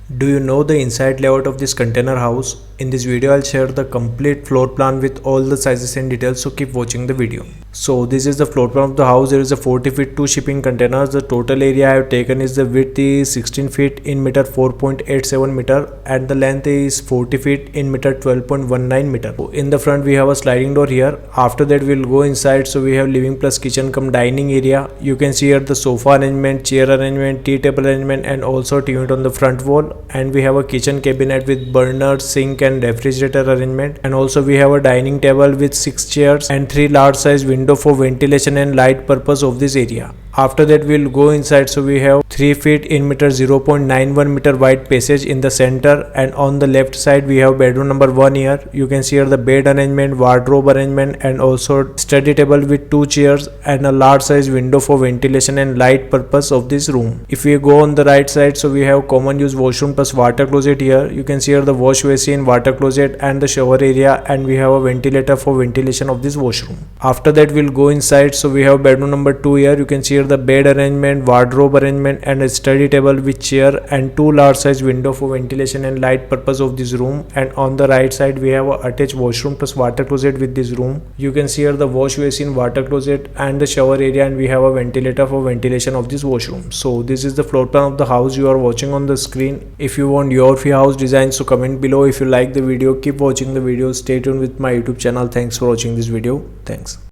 Do you know the inside layout of this container house? In this video I'll share the complete floor plan with all the sizes and details, so keep watching the video. So this is the floor plan of the house. There is a 40 feet 2 shipping containers. The total area I have taken is the width is 16 feet in meter 4.87 meter and the length is 40 feet in meter 12.19 meter. In the front we have a sliding door here. After that we'll go inside. So we have living plus kitchen cum dining area. You can see here the sofa arrangement, chair arrangement, tea table arrangement and also TV unit on the front wall. And we have a kitchen cabinet with burner, sink and refrigerator arrangement, and also we have a dining table with 6 chairs and 3 large size window for ventilation and light purpose of this area. After that we'll go inside. So we have 3 feet in meter 0.91 meter wide passage in the center, and on the left side we have bedroom number 1 here. You can see here the bed arrangement, wardrobe arrangement and also study table with 2 chairs and a large size window for ventilation and light purpose of this room. If we go on the right side, so we have common use washroom plus water closet here. You can see here the wash basin, water closet and the shower area, and we have a ventilator for ventilation of this washroom. After that we'll go inside. So we have bedroom number 2 here. You can see here the bed arrangement, wardrobe arrangement and a study table with chair and 2 large size window for ventilation and light purpose of this room. And on the right side we have a attached washroom plus water closet with this room. You can see here the wash basin, water closet and the shower area, and we have a ventilator for ventilation of this washroom. So this is the floor plan of the house you are watching on the screen. If you want your free house design, so comment below. If you like the video, keep watching the video. Stay tuned with my YouTube channel. Thanks for watching this video. Thanks.